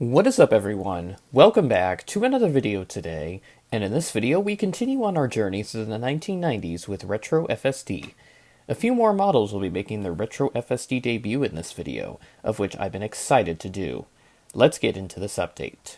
What is up, everyone? Welcome back to another video today, and in this video we continue on our journey through the 1990s with Retro FSD. A few more models will be making their Retro FSD debut in this video, of which I've been excited to do. Let's get into this update.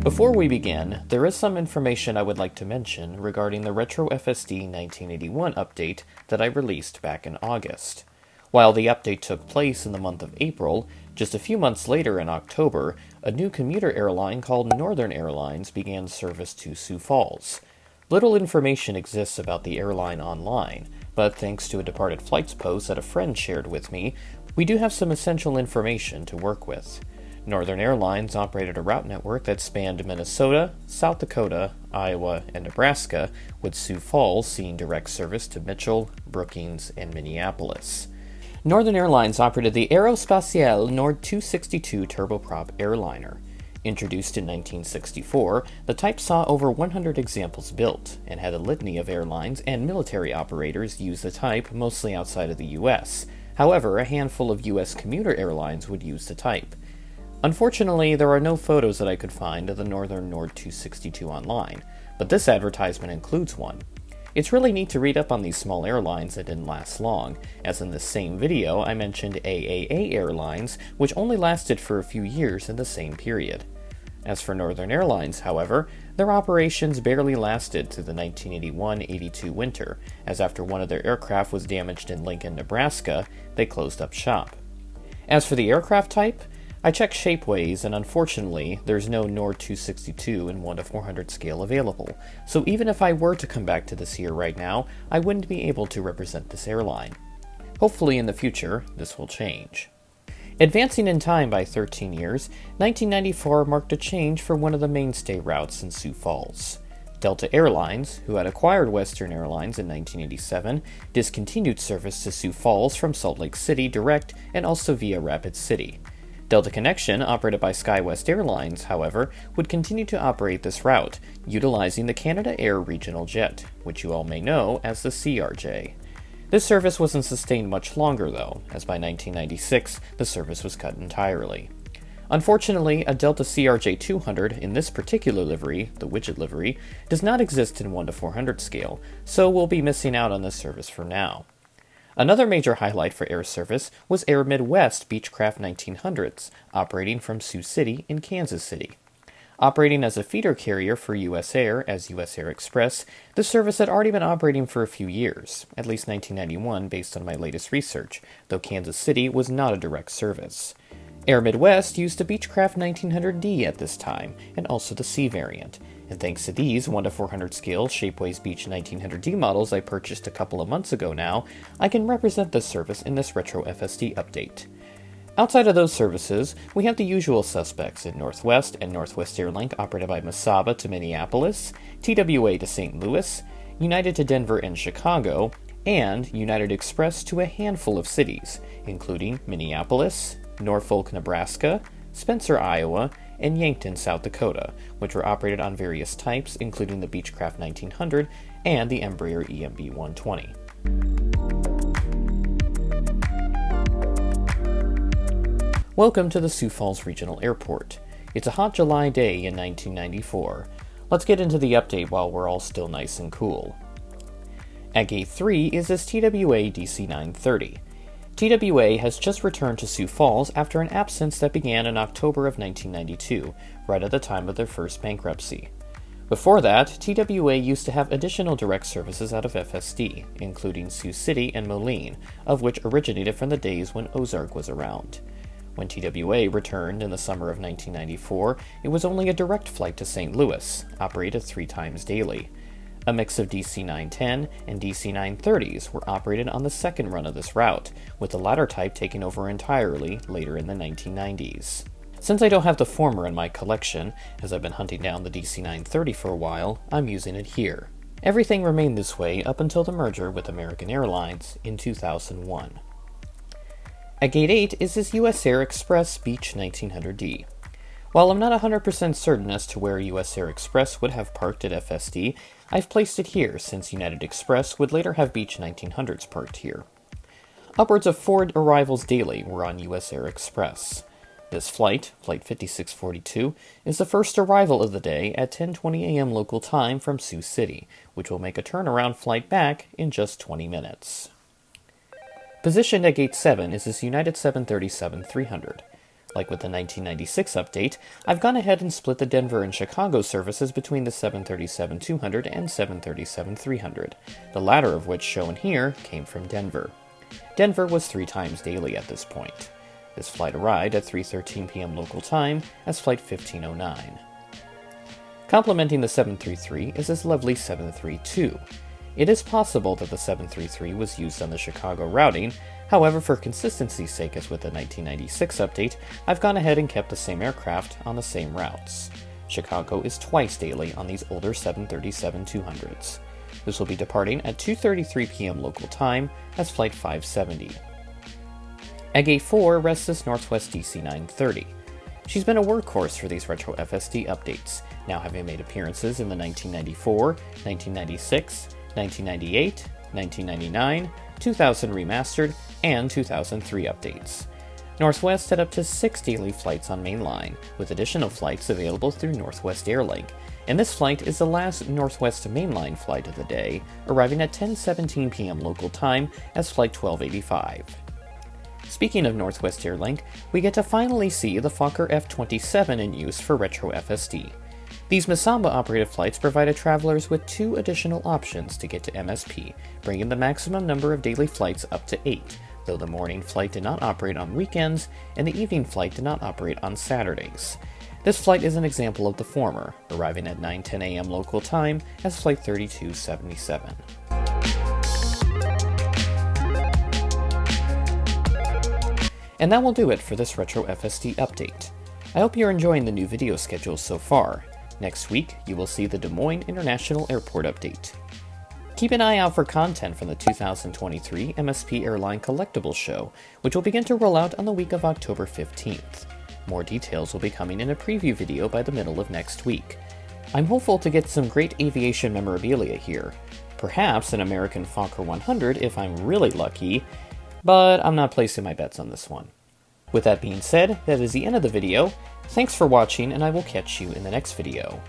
Before we begin, there is some information I would like to mention regarding the Retro FSD 1981 update that I released back in August. While the update took place in the month of April, just a few months later in October, a new commuter airline called Northern Airlines began service to Sioux Falls. Little information exists about the airline online, but thanks to a departed flights post that a friend shared with me, we do have some essential information to work with. Northern Airlines operated a route network that spanned Minnesota, South Dakota, Iowa, and Nebraska, with Sioux Falls seeing direct service to Mitchell, Brookings, and Minneapolis. Northern Airlines operated the Aerospatiale Nord 262 turboprop airliner. Introduced in 1964, the type saw over 100 examples built, and had a litany of airlines and military operators use the type mostly outside of the U.S. However, a handful of U.S. commuter airlines would use the type. Unfortunately, there are no photos that I could find of the Northern Nord 262 online, but this advertisement includes one. It's really neat to read up on these small airlines that didn't last long, as in this same video I mentioned AAA Airlines, which only lasted for a few years in the same period. As for Northern Airlines, however, their operations barely lasted through the 1981-82 winter, as after one of their aircraft was damaged in Lincoln, Nebraska, they closed up shop. As for the aircraft type, I checked Shapeways, and unfortunately, there's no Nord 262 in 1:400 scale available, so even if I were to come back to this year right now, I wouldn't be able to represent this airline. Hopefully in the future, this will change. Advancing in time by 13 years, 1994 marked a change for one of the mainstay routes in Sioux Falls. Delta Airlines, who had acquired Western Airlines in 1987, discontinued service to Sioux Falls from Salt Lake City direct and also via Rapid City. Delta Connection, operated by SkyWest Airlines, however, would continue to operate this route, utilizing the Canada Air regional jet, which you all may know as the CRJ. This service wasn't sustained much longer, though, as by 1996, the service was cut entirely. Unfortunately, a Delta CRJ 200 in this particular livery, the widget livery, does not exist in 1:400 scale, so we'll be missing out on this service for now. Another major highlight for air service was Air Midwest Beechcraft 1900s, operating from Sioux City in Kansas City. Operating as a feeder carrier for U.S. Air as U.S. Air Express, this service had already been operating for a few years, at least 1991 based on my latest research, though Kansas City was not a direct service. Air Midwest used a Beechcraft 1900D at this time, and also the C variant, and thanks to these 1:400 scale Shapeways Beech 1900D models I purchased a couple of months ago now, I can represent this service in this Retro FSD update. Outside of those services, we have the usual suspects in Northwest and Northwest Airlink operated by Mesaba to Minneapolis, TWA to St. Louis, United to Denver and Chicago, and United Express to a handful of cities, including Minneapolis, Norfolk, Nebraska, Spencer, Iowa, and Yankton, South Dakota, which were operated on various types, including the Beechcraft 1900 and the Embraer EMB 120. Welcome to the Sioux Falls Regional Airport. It's a hot July day in 1994. Let's get into the update while we're all still nice and cool. At Gate 3 is this TWA DC-930. TWA has just returned to Sioux Falls after an absence that began in October of 1992, right at the time of their first bankruptcy. Before that, TWA used to have additional direct services out of FSD, including Sioux City and Moline, of which originated from the days when Ozark was around. When TWA returned in the summer of 1994, it was only a direct flight to St. Louis, operated 3 times daily. A mix of DC-910 and DC-930s were operated on the second run of this route, with the latter type taking over entirely later in the 1990s. Since I don't have the former in my collection, as I've been hunting down the DC-930 for a while, I'm using it here. Everything remained this way up until the merger with American Airlines in 2001. At Gate 8 is this U.S. Air Express Beech 1900D. While I'm not 100% certain as to where U.S. Air Express would have parked at FSD, I've placed it here since United Express would later have Beech 1900s parked here. Upwards of 4 arrivals daily were on U.S. Air Express. This flight, Flight 5642, is the first arrival of the day at 10:20 a.m. local time from Sioux City, which will make a turnaround flight back in just 20 minutes. Positioned at Gate 7 is this United 737-300. Like with the 1996 update, I've gone ahead and split the Denver and Chicago services between the 737-200 and 737-300, the latter of which shown here came from Denver. Denver was 3 times daily at this point. This flight arrived at 3:13 p.m. local time as Flight 1509. Complementing the 733 is this lovely 732. It is possible that the 733 was used on the Chicago routing, however, for consistency's sake as with the 1996 update, I've gone ahead and kept the same aircraft on the same routes. Chicago is twice daily on these older 737-200s. This will be departing at 2:33 p.m. local time as Flight 570. At Gate 4 rests this Northwest DC-930. She's been a workhorse for these Retro FSD updates, now having made appearances in the 1994, 1996, 1998, 1999, 2000 Remastered, and 2003 updates. Northwest had up to 6 daily flights on mainline, with additional flights available through Northwest Airlink, and this flight is the last Northwest mainline flight of the day, arriving at 10:17 p.m. local time as Flight 1285. Speaking of Northwest Airlink, we get to finally see the Fokker F-27 in use for Retro FSD. These Masamba-operated flights provided travelers with 2 additional options to get to MSP, bringing the maximum number of daily flights up to 8, though the morning flight did not operate on weekends, and the evening flight did not operate on Saturdays. This flight is an example of the former, arriving at 9:10 a.m. local time as Flight 3277. And that will do it for this Retro FSD update. I hope you're enjoying the new video schedule so far. Next week, you will see the Des Moines International Airport update. Keep an eye out for content from the 2023 MSP Airline Collectibles Show, which will begin to roll out on the week of October 15th. More details will be coming in a preview video by the middle of next week. I'm hopeful to get some great aviation memorabilia here. Perhaps an American Fokker 100 if I'm really lucky, but I'm not placing my bets on this one. With that being said, that is the end of the video. Thanks for watching, and I will catch you in the next video.